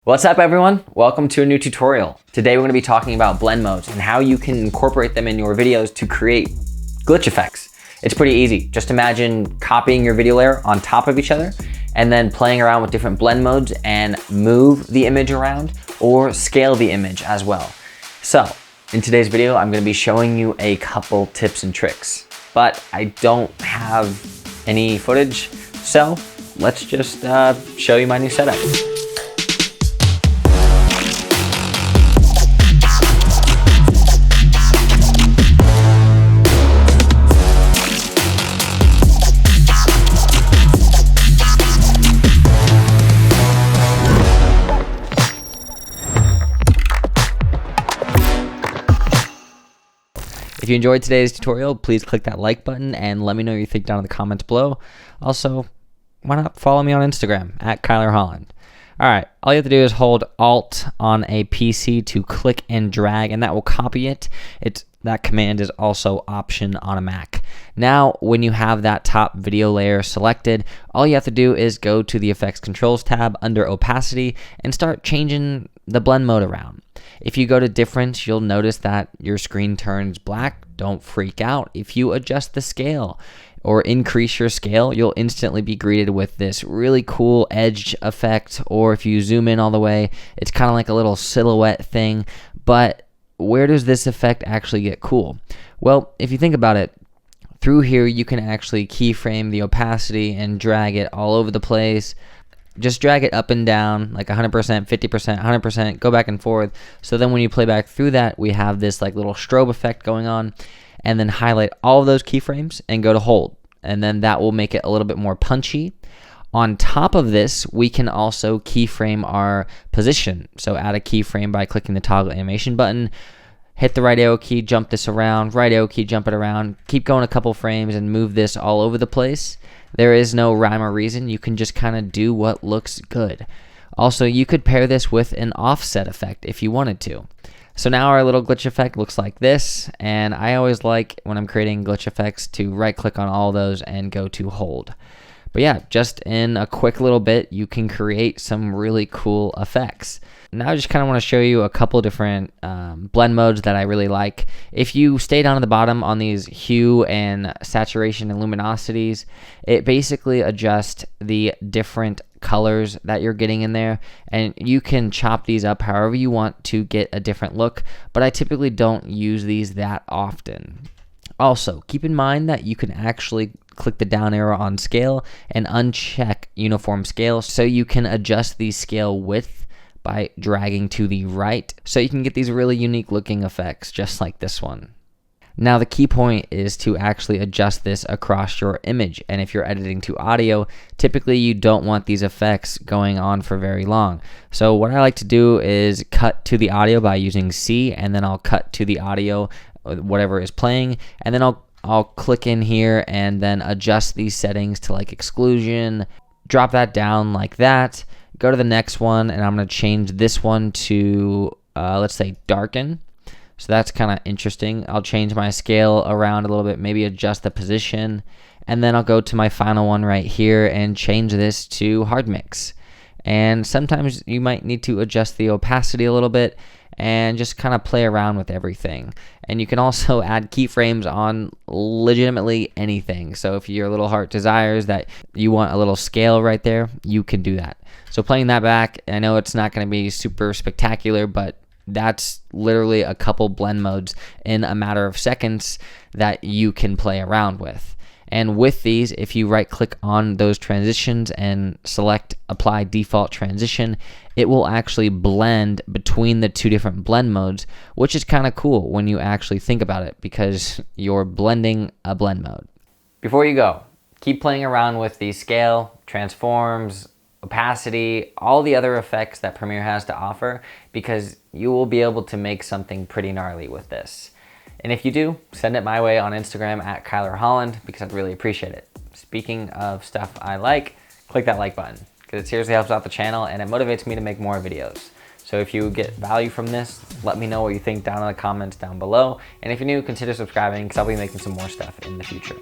What's up everyone? Welcome to a new tutorial. Today we're going to be talking about blend modes and how you can incorporate them in your videos to create glitch effects. It's pretty easy. Just imagine copying your video layer on top of each other and then playing around with different blend modes and move the image around or scale the image as well. So in today's video, I'm going to be showing you a couple tips and tricks, but I don't have any footage. So let's just show you my new setup. If you enjoyed today's tutorial, please click that like button and let me know what you think down in the comments below. Also, why not follow me on Instagram at Holland. All right, all you have to do is hold Alt on a PC to click and drag, and that will copy it. That command is also Option on a Mac. Now, when you have that top video layer selected, all you have to do is go to the Effects Controls tab under Opacity and start changing the blend mode around. If you go to Difference, you'll notice that your screen turns black. Don't freak out. If you adjust the scale or increase your scale, you'll instantly be greeted with this really cool edge effect, or if you zoom in all the way, it's kind of like a little silhouette thing. But where does this effect actually get cool? Well, if you think about it, through here you can actually keyframe the opacity and drag it all over the place. Just drag it up and down like 100%, 50%, 100%, go back and forth. So then when you play back through that, we have this like little strobe effect going on, and then highlight all of those keyframes and go to hold. And then that will make it a little bit more punchy. On top of this, we can also keyframe our position. So add a keyframe by clicking the toggle animation button, hit the right arrow key, jump this around, right arrow key, jump it around, keep going a couple frames and move this all over the place. There is no rhyme or reason. You can just kind of do what looks good. Also, you could pair this with an offset effect if you wanted to. So now our little glitch effect looks like this, and I always like when I'm creating glitch effects to right click on all those and go to hold. But yeah, just in a quick little bit, you can create some really cool effects. Now I just kind of want to show you a couple different blend modes that I really like. If you stay down at the bottom on these hue and saturation and luminosities, it basically adjusts the different colors that you're getting in there, and you can chop these up however you want to get a different look, but I typically don't use these that often. Also, keep in mind that you can actually click the down arrow on scale and uncheck uniform scale, so you can adjust the scale width by dragging to the right, so you can get these really unique looking effects just like this one. Now the key point is to actually adjust this across your image, and if you're editing to audio, typically you don't want these effects going on for very long. So what I like to do is cut to the audio by using C, and then I'll cut to the audio, whatever is playing, and then I'll click in here and then adjust these settings to like exclusion, drop that down like that, go to the next one, and I'm going to change this one to, let's say, darken. So that's kind of interesting. I'll change my scale around a little bit, maybe adjust the position, and then I'll go to my final one right here and change this to hard mix. And sometimes you might need to adjust the opacity a little bit and just kind of play around with everything. And you can also add keyframes on legitimately anything. So if your little heart desires that you want a little scale right there, you can do that. So playing that back, I know it's not going to be super spectacular, but that's literally a couple blend modes in a matter of seconds that you can play around with. And with these, if you right click on those transitions and select apply default transition, it will actually blend between the two different blend modes, which is kind of cool when you actually think about it, because you're blending a blend mode. Before you go, keep playing around with the scale, transforms, opacity, all the other effects that Premiere has to offer, because you will be able to make something pretty gnarly with this. And if you do, send it my way on Instagram at Holland, because I'd really appreciate it. Speaking of stuff I like, click that like button, because it seriously helps out the channel and it motivates me to make more videos. So if you get value from this, let me know what you think down in the comments down below. And if you're new, consider subscribing, because I'll be making some more stuff in the future.